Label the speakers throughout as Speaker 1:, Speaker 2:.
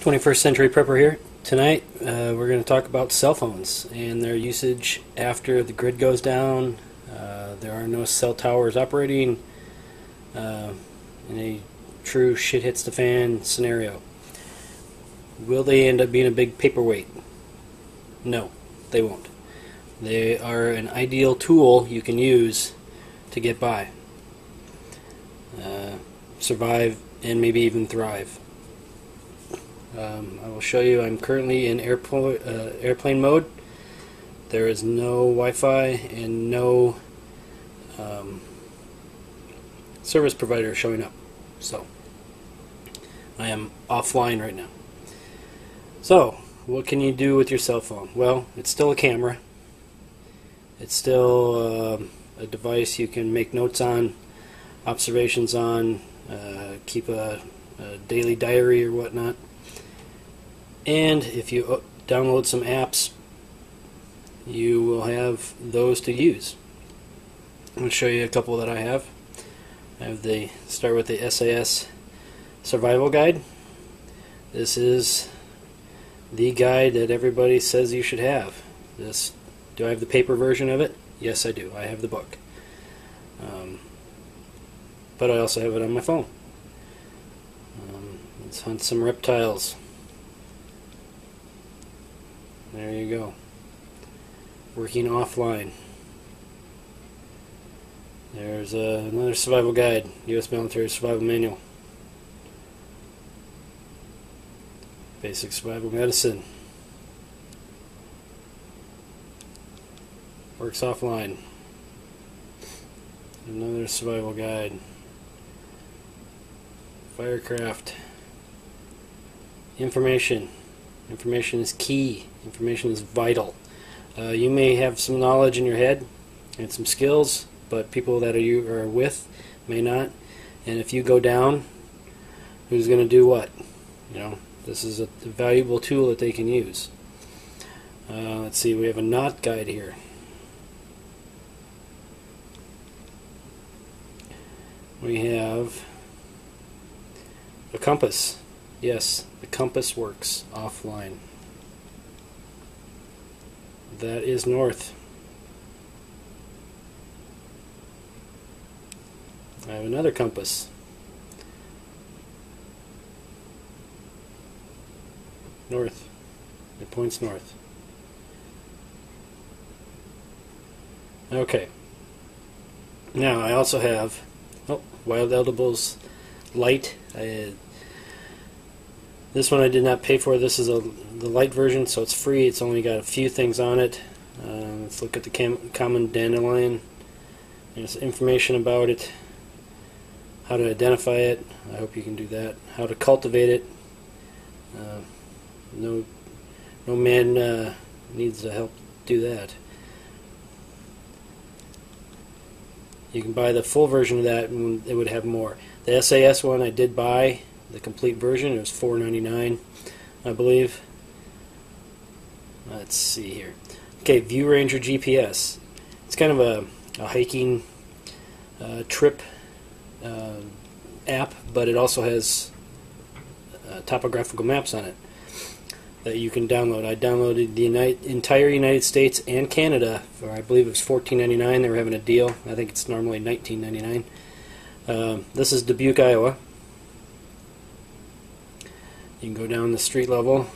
Speaker 1: 21st Century Prepper here. Tonight we're going to talk about cell phones and their usage after the grid goes down. There are no cell towers operating in a true shit hits the fan scenario. Will they end up being a big paperweight? No, they won't. They are an ideal tool you can use to get by, survive, and maybe even thrive. I will show you. I'm currently in airplane mode. There is no Wi-Fi and no service provider showing up. So I am offline right now. So what can you do with your cell phone? Well, it's still a camera. It's still a device you can make notes on, observations on, keep a daily diary or whatnot. And if you download some apps, you will have those to use. I'm going to show you a couple that I have. I have start with the SAS Survival Guide. This is the guide that everybody says you should have. Do I have the paper version of it? Yes, I do. I have the book. But I also have it on my phone. Let's hunt some reptiles. There you go. Working offline. There's another survival guide, U.S. Military Survival Manual. Basic survival medicine. Works offline. Another survival guide. Firecraft. Information. Information is key. Information is vital. You may have some knowledge in your head and some skills, but people that you are with may not. And if you go down, who's going to do what? You know, this is a valuable tool that they can use. Let's see, we have a knot guide here. We have a compass. Yes, the compass works offline. That is north. I have another compass. North. It points north. Okay. Now I also have Wild Edibles Light. This one I did not pay for. This is the light version, so it's free. It's only got a few things on it. Let's look at the common dandelion. There's information about it, how to identify it. I hope you can do that. How to cultivate it. No man needs to help do that. You can buy the full version of that, and it would have more. The SAS one I did buy. The complete version. It was $4.99, I believe. Let's see here. Okay, View Ranger GPS. It's kind of a hiking trip app, but it also has topographical maps on it that you can download. I downloaded the entire United States and Canada for, I believe it was $14.99. They were having a deal. I think it's normally $19.99. This is Dubuque, Iowa. You can go down the street level.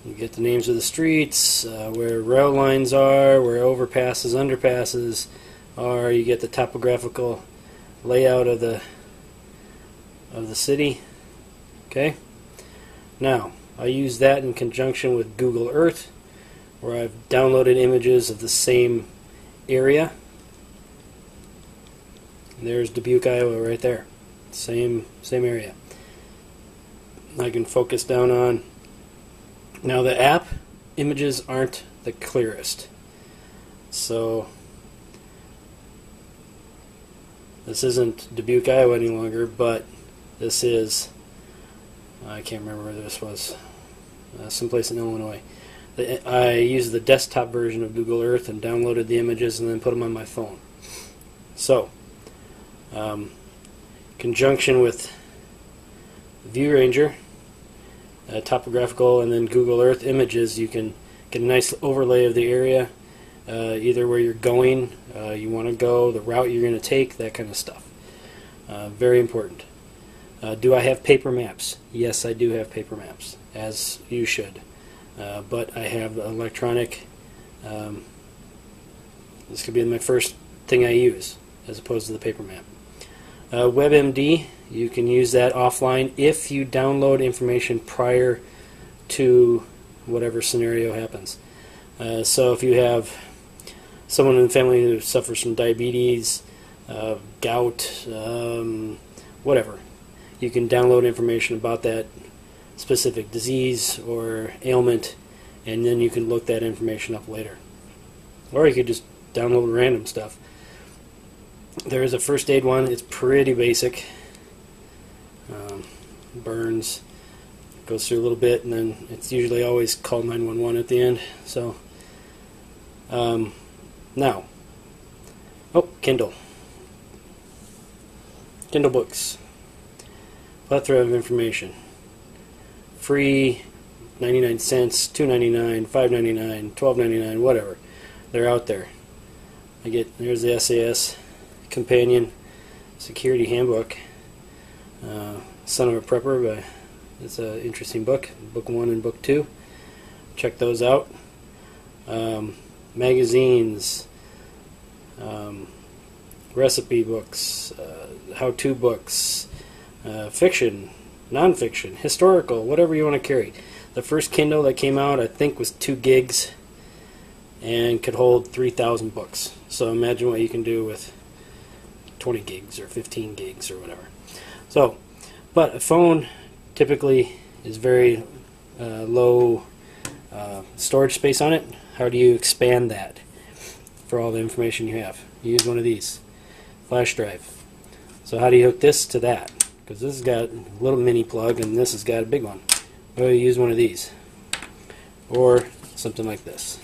Speaker 1: You get the names of the streets, where rail lines are, where overpasses, underpasses are. You get the topographical layout of the city. Okay. Now I use that in conjunction with Google Earth, where I've downloaded images of the same area. And there's Dubuque, Iowa, right there. Same area. I can focus down on. Now the app images aren't the clearest, so this isn't Dubuque, Iowa any longer, but this is, I can't remember where this was, someplace in Illinois. I used the desktop version of Google Earth and downloaded the images and then put them on my phone. So conjunction with View Ranger, topographical and then Google Earth images, you can get a nice overlay of the area, either where you're going, you want to go, the route you're going to take, that kind of stuff. Very important. Do I have paper maps? Yes, I do have paper maps, as you should. But I have electronic. This could be my first thing I use, as opposed to the paper map. WebMD, you can use that offline if you download information prior to whatever scenario happens. So if you have someone in the family who suffers from diabetes, gout, whatever, you can download information about that specific disease or ailment, and then you can look that information up later. Or you could just download random stuff. There is a first aid one. It's pretty basic. Burns, goes through a little bit, and then it's usually always call 911 at the end. So now, Kindle books, plethora of information, free, 99 cents, $2.99, $5.99, $12.99, whatever. They're out there. There's the SAS Companion Security Handbook, Son of a Prepper. It's an interesting book, book 1 and book 2. Check those out. Magazines, recipe books, how-to books, fiction, non-fiction, historical, whatever you want to carry. The first Kindle that came out, I think, was 2 gigs and could hold 3,000 books. So imagine what you can do with 20 gigs or 15 gigs or whatever. So, but a phone typically is very low storage space on it. How do you expand that for all the information you have? You use one of these, flash drive. So how do you hook this to that? Because this has got a little mini plug and this has got a big one. Well, you use one of these, or something like this.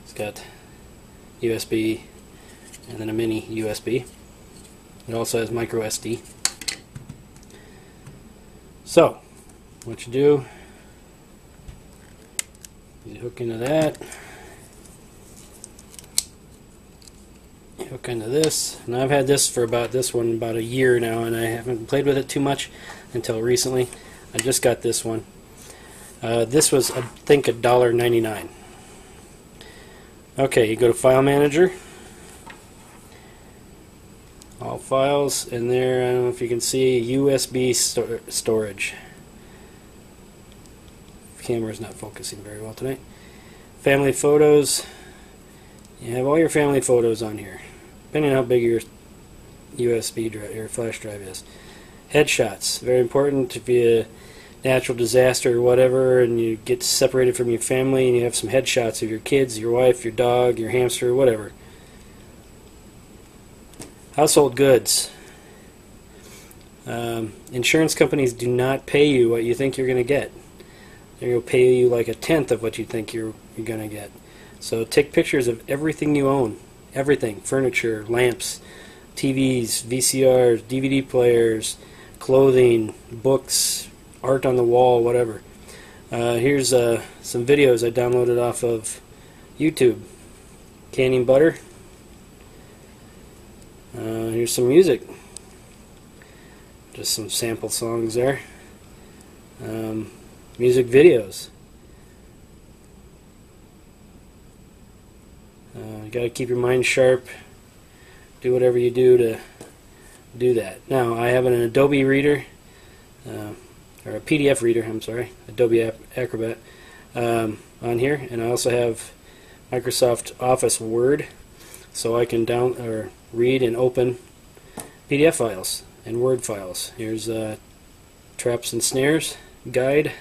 Speaker 1: It's got USB and then a mini USB. It also has micro SD. So what you do, you hook into that, you hook into this, and I've had this for about a year now, and I haven't played with it too much until recently. I just got this one. This was, I think, $1.99. Okay, you go to File Manager, all files, and there, I don't know if you can see, USB storage. The camera's not focusing very well tonight. Family photos. You have all your family photos on here, depending on how big your USB drive, your flash drive is. Headshots, very important. If you natural disaster or whatever and you get separated from your family and you have some headshots of your kids, your wife, your dog, your hamster, whatever. Household goods. Insurance companies do not pay you what you think you're going to get. They're going to pay you like 1/10 of what you think you're going to get. So take pictures of everything you own. Everything. Furniture, lamps, TVs, VCRs, DVD players, clothing, books, art on the wall, whatever. Here's some videos I downloaded off of YouTube. Canning butter. Here's some music. Just some sample songs there. Music videos. You got to keep your mind sharp. Do whatever you do to do that. Now, I have an Adobe reader. Or a PDF reader, I'm sorry, Adobe Acrobat on here, and I also have Microsoft Office Word, so I can read and open PDF files and Word files. Here's Traps and Snares guide.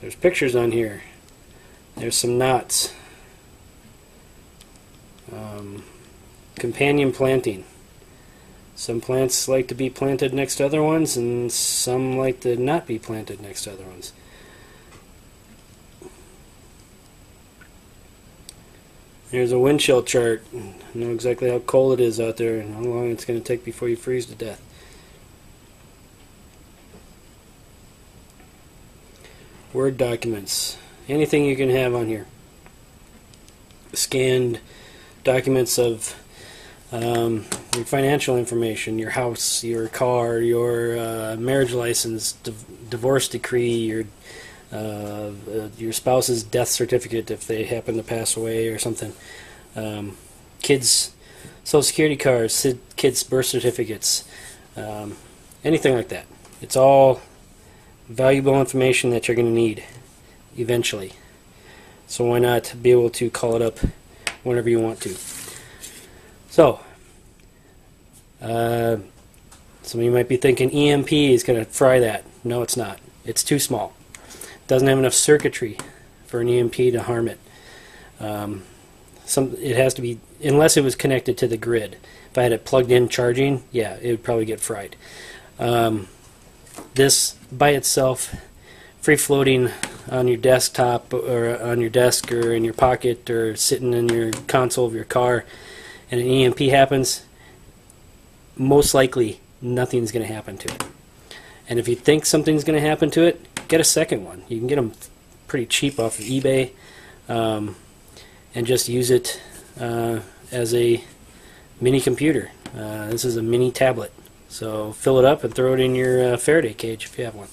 Speaker 1: There's pictures on here. There's some knots. Companion planting. Some plants like to be planted next to other ones, and some like to not be planted next to other ones. Here's a wind chill chart. I know exactly how cold it is out there and how long it's going to take before you freeze to death. Word documents. Anything you can have on here. Scanned documents of your financial information, your house, your car, your marriage license, divorce decree, your spouse's death certificate if they happen to pass away or something. Kids' social security cards, kids' birth certificates, anything like that. It's all valuable information that you're going to need eventually. So why not be able to call it up whenever you want to. So, some of you might be thinking EMP is going to fry that. No, it's not. It's too small. It doesn't have enough circuitry for an EMP to harm it. It has to be, unless it was connected to the grid. If I had it plugged in charging, yeah, it would probably get fried. This by itself, free floating on your desktop or on your desk or in your pocket or sitting in your console of your car, and an EMP happens, most likely nothing's going to happen to it. And if you think something's going to happen to it, get a second one. You can get them pretty cheap off of eBay, and just use it as a mini computer. This is a mini tablet. So fill it up and throw it in your Faraday cage if you have one.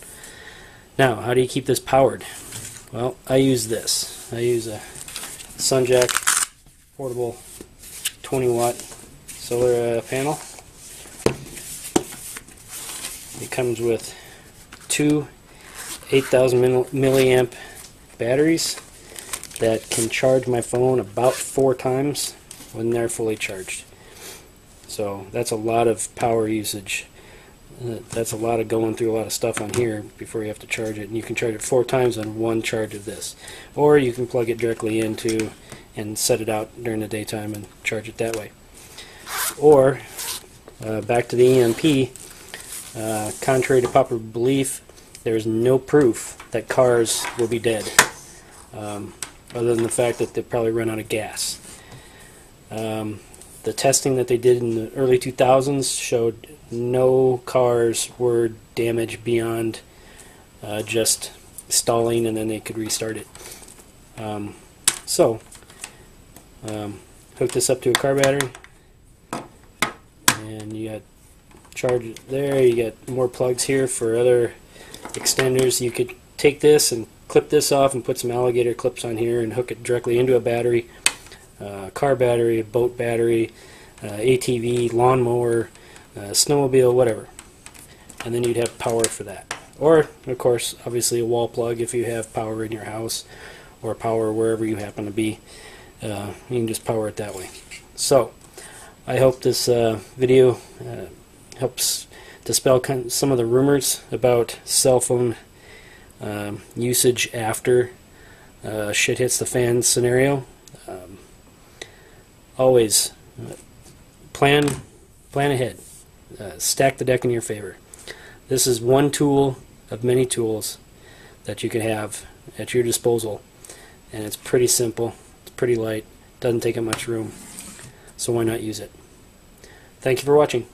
Speaker 1: Now, how do you keep this powered? Well, I use this. I use a Sunjack portable 20-watt solar panel. It comes with two 8,000 milliamp batteries that can charge my phone about 4 times when they're fully charged. So that's a lot of power usage. That's a lot of going through a lot of stuff on here before you have to charge it. And you can charge it 4 times on one charge of this. Or you can plug it directly into and set it out during the daytime and charge it that way. Or, back to the EMP, contrary to popular belief, there's no proof that cars will be dead, other than the fact that they probably run out of gas. The testing that they did in the early 2000s showed no cars were damaged beyond just stalling, and then they could restart it. Hook this up to a car battery, and you got charge it there. You got more plugs here for other extenders. You could take this and clip this off and put some alligator clips on here and hook it directly into a battery. Car battery, boat battery, ATV, lawnmower, snowmobile, whatever. And then you'd have power for that. Or, of course, obviously a wall plug if you have power in your house or power wherever you happen to be. You can just power it that way. So, I hope this video helps dispel some of the rumors about cell phone usage after shit hits the fan scenario. Always plan ahead. Stack the deck in your favor. This is one tool of many tools that you can have at your disposal, and it's pretty simple, it's pretty light, doesn't take up much room, so why not use it? Thank you for watching.